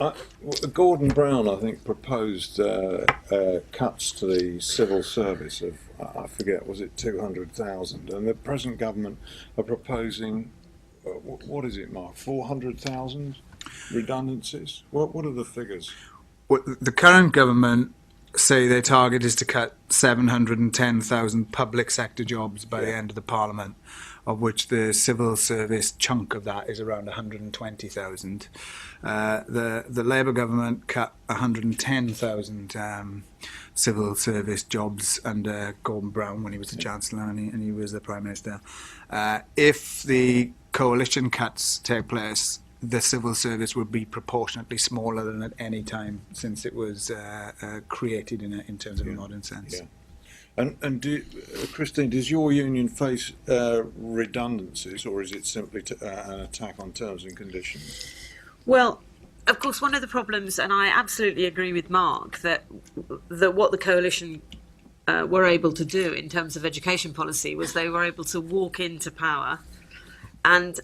Uh, Gordon Brown, I think, proposed cuts to the civil service of, I forget, was it 200,000? And the present government are proposing, what is it, Mark, 400,000 redundancies? What are the figures? The current government say their target is to cut 710,000 public sector jobs by the Yeah, end of the parliament, of which the civil service chunk of that is around 120,000. The Labour government cut 110,000 civil service jobs under Gordon Brown when he was the Chancellor and he was the Prime Minister. If the coalition cuts take place, the civil service would be proportionately smaller than at any time since it was created in terms of a yeah, modern sense. yeah. And Christine, does your union face redundancies, or is it simply an attack on terms and conditions? Well, of course, one of the problems, and I absolutely agree with Mark, that what the coalition were able to do in terms of education policy was they were able to walk into power and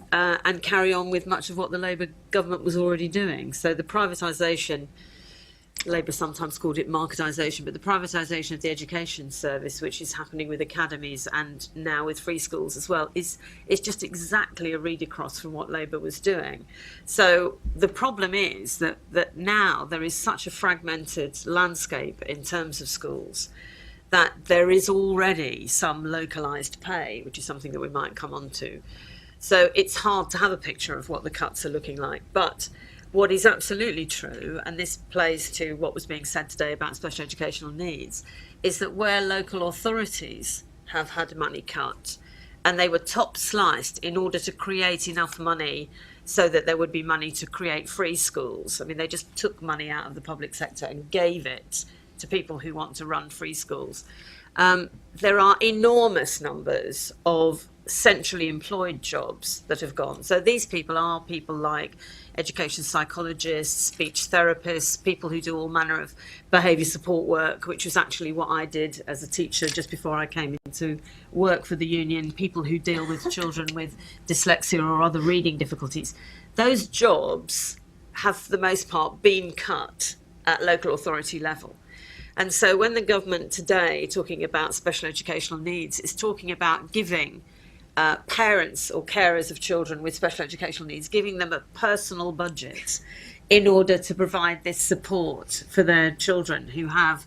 carry on with much of what the Labour government was already doing. So the privatisation, Labour sometimes called it marketization, but the privatisation of the education service, which is happening with academies and now with free schools as well, is just exactly a read across from what Labour was doing. So the problem is that now there is such a fragmented landscape in terms of schools that there is already some localised pay, which is something that we might come on to. So it's hard to have a picture of what the cuts are looking like. But what is absolutely true, and this plays to what was being said today about special educational needs, is that where local authorities have had money cut, and they were top sliced in order to create enough money so that there would be money to create free schools. I mean, they just took money out of the public sector and gave it to people who want to run free schools. There are enormous numbers of centrally employed jobs that have gone. So these people are people like education psychologists, speech therapists, people who do all manner of behaviour support work, which was actually what I did as a teacher just before I came into work for the union, people who deal with children with dyslexia or other reading difficulties. Those jobs have, for the most part, been cut at local authority level. And so when the government today, talking about special educational needs, is talking about giving parents or carers of children with special educational needs, giving them a personal budget in order to provide this support for their children who are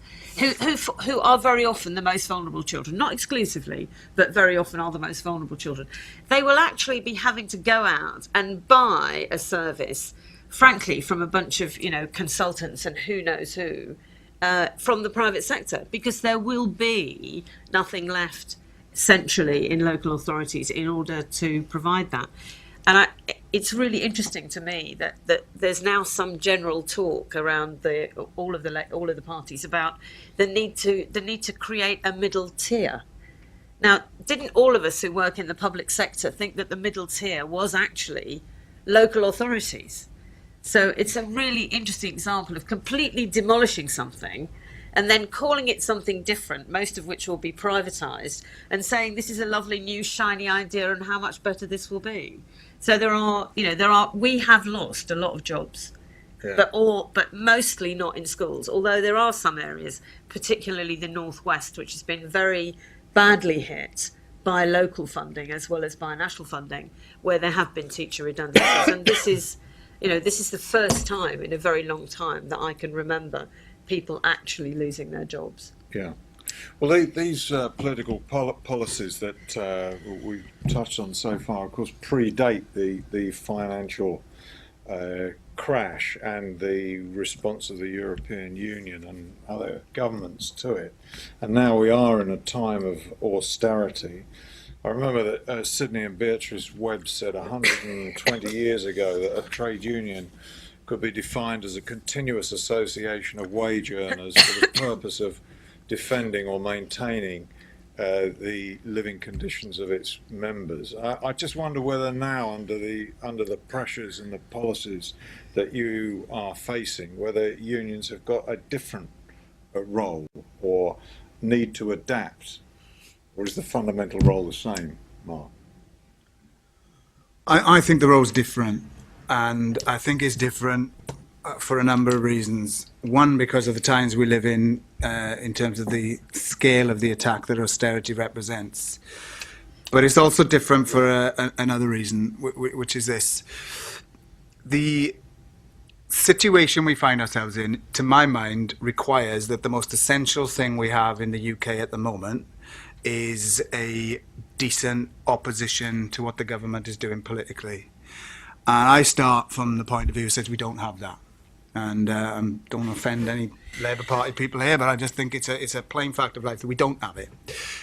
very often the most vulnerable children, not exclusively, but very often are the most vulnerable children. They will actually be having to go out and buy a service, frankly, from a bunch of consultants and who knows who, from the private sector, because there will be nothing left centrally in local authorities in order to provide that. And it's really interesting to me that there's now some general talk around all of the parties about the need to create a middle tier. Now, didn't all of us who work in the public sector think that the middle tier was actually local authorities? So it's a really interesting example of completely demolishing something and then calling it something different, most of which will be privatised, and saying this is a lovely new shiny idea and how much better this will be. So we have lost a lot of jobs, Yeah. but mostly not in schools. Although there are some areas, particularly the Northwest, which has been very badly hit by local funding as well as by national funding, where there have been teacher redundancies. And this is the first time in a very long time that I can remember people actually losing their jobs. Yeah. Well, these political policies that we've touched on so far, of course, predate the financial crash and the response of the European Union and other governments to it. And now we are in a time of austerity. I remember that Sidney and Beatrice Webb said 120 years ago that a trade union could be defined as a continuous association of wage earners for the purpose of defending or maintaining the living conditions of its members. I just wonder whether now, under the pressures and the policies that you are facing, whether unions have got a different role or need to adapt, or is the fundamental role the same, Mark? I think the role's different, and I think it's different for a number of reasons. One, because of the times we live in terms of the scale of the attack that austerity represents. But it's also different for another reason, which is this. The situation we find ourselves in, to my mind, requires that the most essential thing we have in the UK at the moment is a decent opposition to what the government is doing politically. And I start from the point of view that says we don't have that. And I don't offend any Labour Party people here, but I just think it's a plain fact of life that we don't have it.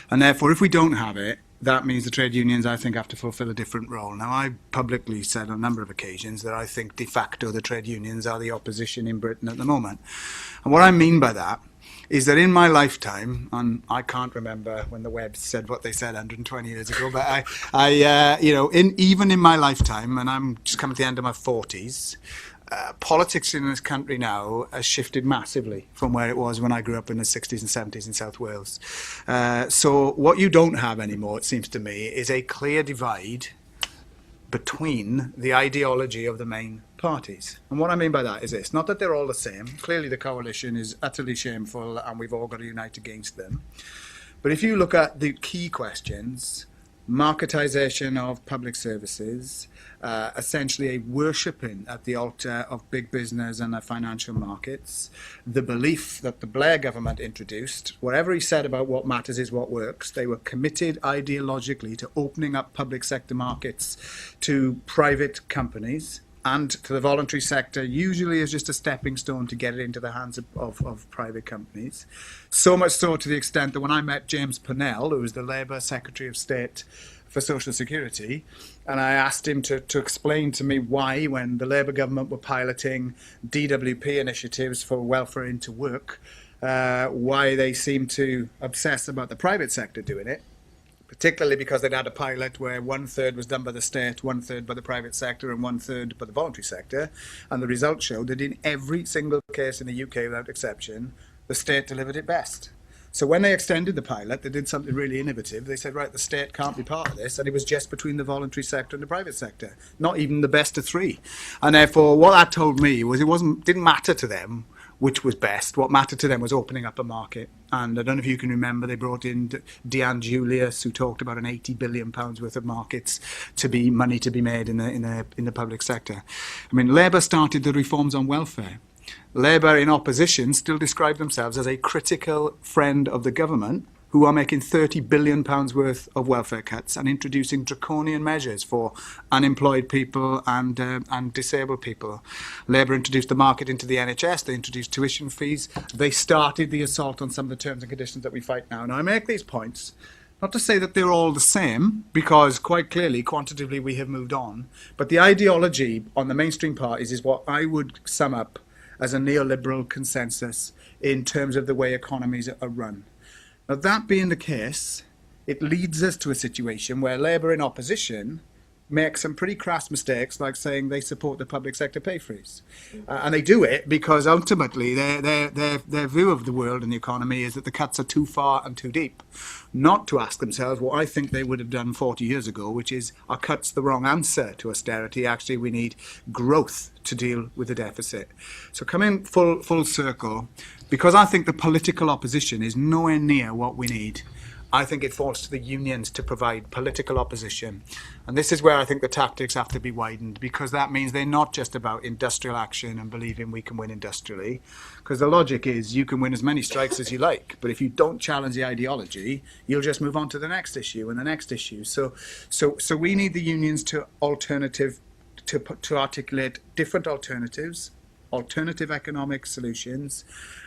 And therefore, if we don't have it, that means the trade unions, I think, have to fulfil a different role. Now, I publicly said on a number of occasions that I think de facto the trade unions are the opposition in Britain at the moment. And what I mean by that is that in my lifetime, and I can't remember when the Webs said what they said 120 years ago, but even in my lifetime, and I'm just coming to the end of my 40s, politics in this country now has shifted massively from where it was when I grew up in the 60s and 70s in South Wales. So what you don't have anymore, it seems to me, is a clear divide between the ideology of the main parties. And what I mean by that is this, not that they're all the same. Clearly the coalition is utterly shameful and we've all got to unite against them. But if you look at the key questions, marketization of public services, essentially a worshipping at the altar of big business and the financial markets, the belief that the Blair government introduced, whatever he said about what matters is what works, they were committed ideologically to opening up public sector markets to private companies and to the voluntary sector, usually as just a stepping stone to get it into the hands of private companies. So much so to the extent that when I met James Purnell, who was the Labour Secretary of State for Social Security, and I asked him to explain to me why, when the Labour government were piloting DWP initiatives for welfare into work, why they seemed to obsess about the private sector doing it, particularly because they'd had a pilot where 1/3 was done by the state, 1/3 by the private sector, and 1/3 by the voluntary sector. And the results showed that in every single case in the UK, without exception, the state delivered it best. So when they extended the pilot, they did something really innovative. They said, right, the state can't be part of this. And it was just between the voluntary sector and the private sector, not even the best of three. And therefore, what that told me was didn't matter to them which was best. What mattered to them was opening up a market. And I don't know if you can remember, they brought in Deanne Julius, who talked about an £80 billion worth of markets money to be made in the public sector. I mean, Labour started the reforms on welfare. Labour in opposition still describe themselves as a critical friend of the government, who are making £30 billion worth of welfare cuts and introducing draconian measures for unemployed people and disabled people. Labour introduced the market into the NHS, they introduced tuition fees, they started the assault on some of the terms and conditions that we fight now. Now, I make these points not to say that they're all the same, because quite clearly, quantitatively, we have moved on, but the ideology on the mainstream parties is what I would sum up as a neoliberal consensus in terms of the way economies are run. Now, that being the case, it leads us to a situation where Labour in opposition make some pretty crass mistakes, like saying they support the public sector pay freeze. And they do it because ultimately their view of the world and the economy is that the cuts are too far and too deep. Not to ask themselves what I think they would have done 40 years ago, which is, are cuts the wrong answer to austerity? Actually, we need growth to deal with the deficit. So coming full circle, because I think the political opposition is nowhere near what we need, I think it falls to the unions to provide political opposition. And this is where I think the tactics have to be widened, because that means they're not just about industrial action and believing we can win industrially. Because the logic is you can win as many strikes as you like, but if you don't challenge the ideology, you'll just move on to the next issue and the next issue. So we need the unions to articulate different alternatives, alternative economic solutions.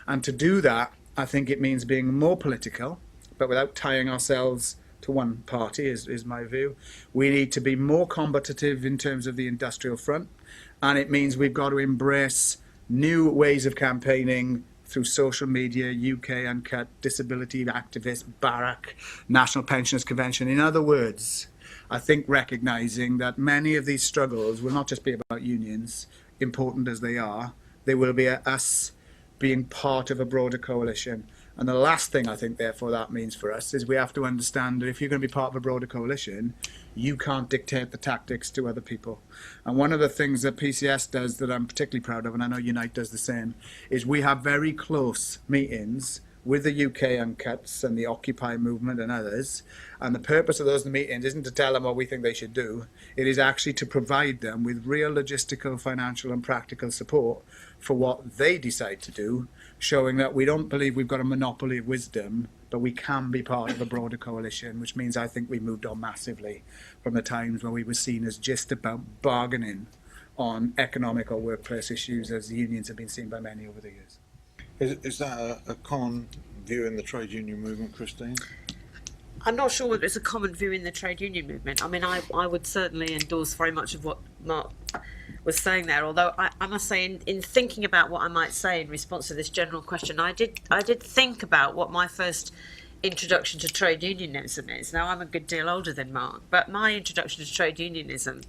And to do that, I think it means being more political, but without tying ourselves to one party, is my view. We need to be more combative in terms of the industrial front, and it means we've got to embrace new ways of campaigning through social media, UK Uncut, disability activists, Barrack, National Pensioners Convention. In other words, I think recognising that many of these struggles will not just be about unions, important as they are, they will be us being part of a broader coalition. And the last thing I think, therefore, that means for us is we have to understand that if you're going to be part of a broader coalition, you can't dictate the tactics to other people. And one of the things that PCS does that I'm particularly proud of, and I know Unite does the same, is we have very close meetings with the UK Uncuts and the Occupy movement and others. And the purpose of those meetings isn't to tell them what we think they should do. It is actually to provide them with real logistical, financial and practical support for what they decide to do, showing that we don't believe we've got a monopoly of wisdom, but we can be part of a broader coalition, which means I think we moved on massively from the times when we were seen as just about bargaining on economic or workplace issues as the unions have been seen by many over the years. Is that a common view in the trade union movement, Christine? I'm not sure whether it's a common view in the trade union movement. I mean, I would certainly endorse very much of what Mark was saying there, although I must say in thinking about what I might say in response to this general question, I did think about what my first introduction to trade unionism is. Now, I'm a good deal older than Mark, but my introduction to trade unionism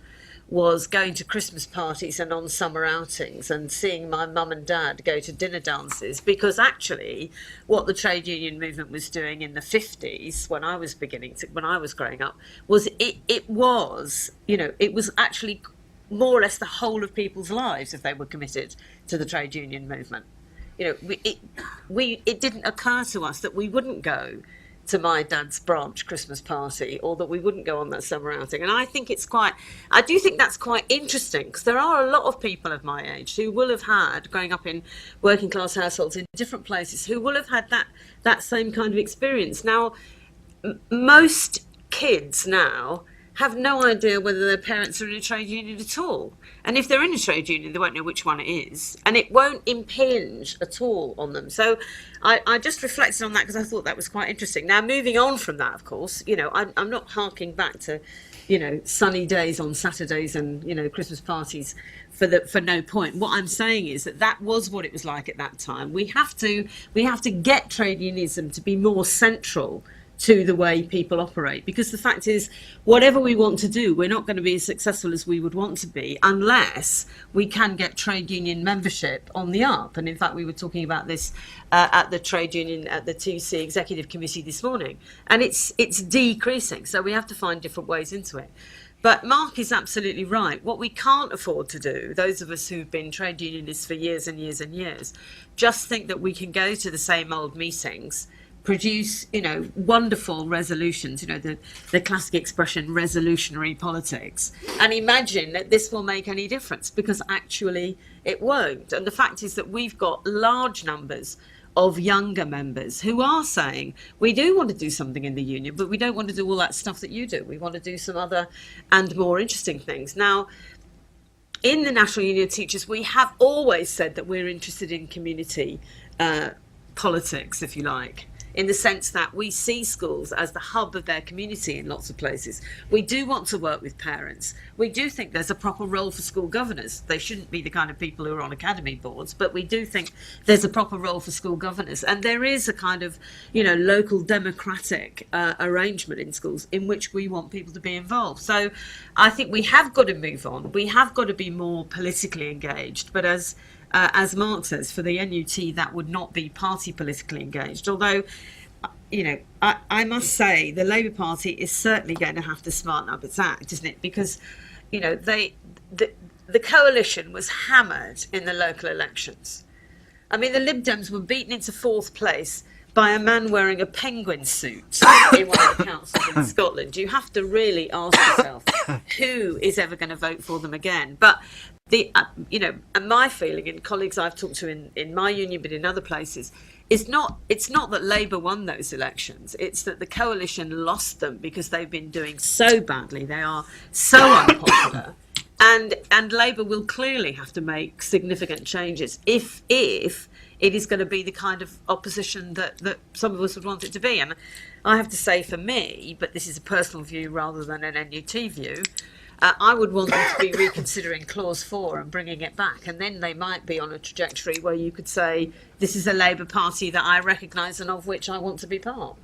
was going to Christmas parties and on summer outings and seeing my mum and dad go to dinner dances, because actually what the trade union movement was doing in the 50s when I was growing up was it was actually more or less the whole of people's lives if they were committed to the trade union movement. It didn't occur to us that we wouldn't go to my dad's branch Christmas party, or that we wouldn't go on that summer outing. And I do think that's quite interesting, because there are a lot of people of my age who will have had, growing up in working class households in different places, who will have had that same kind of experience. Now, most kids now have no idea whether their parents are in a trade union at all. And if they're in a trade union, they won't know which one it is. And it won't impinge at all on them. So I just reflected on that because I thought that was quite interesting. Now, moving on from that, of course, I'm not harking back to, sunny days on Saturdays and, Christmas parties for no point. What I'm saying is that was what it was like at that time. We have to get trade unionism to be more central to the way people operate, because the fact is, whatever we want to do, we're not going to be as successful as we would want to be unless we can get trade union membership on the up. And in fact, we were talking about this at the trade union, at the 2C executive committee this morning, and it's decreasing. So we have to find different ways into it. But Mark is absolutely right. What we can't afford to do, those of us who've been trade unionists for years and years and years, just think that we can go to the same old meetings, produce, wonderful resolutions, the classic expression, resolutionary politics, and imagine that this will make any difference, because actually it won't. And the fact is that we've got large numbers of younger members who are saying, we do want to do something in the union, but we don't want to do all that stuff that you do. We want to do some other and more interesting things. Now, in the National Union of Teachers, we have always said that we're interested in community politics, if you like, in the sense that we see schools as the hub of their community in lots of places. We do want to work with parents. We do think there's a proper role for school governors. They shouldn't be the kind of people who are on academy boards, but we do think there's a proper role for school governors. And there is a kind of, local democratic arrangement in schools in which we want people to be involved. So I think we have got to move on. We have got to be more politically engaged. But as Mark says, for the NUT, that would not be party politically engaged. Although, I must say the Labour Party is certainly going to have to smarten up its act, isn't it? Because, the coalition was hammered in the local elections. I mean, the Lib Dems were beaten into fourth place by a man wearing a penguin suit in one of the councils in Scotland. You have to really ask yourself, who is ever going to vote for them again? But and my feeling, and colleagues I've talked to in my union, but in other places, it's not that Labour won those elections. It's that the coalition lost them because they've been doing so badly. They are so unpopular, and Labour will clearly have to make significant changes if it is going to be the kind of opposition that some of us would want it to be. And I have to say, for me, but this is a personal view rather than an NUT view, I would want them to be reconsidering Clause 4 and bringing it back, and then they might be on a trajectory where you could say, this is a Labour Party that I recognise and of which I want to be part.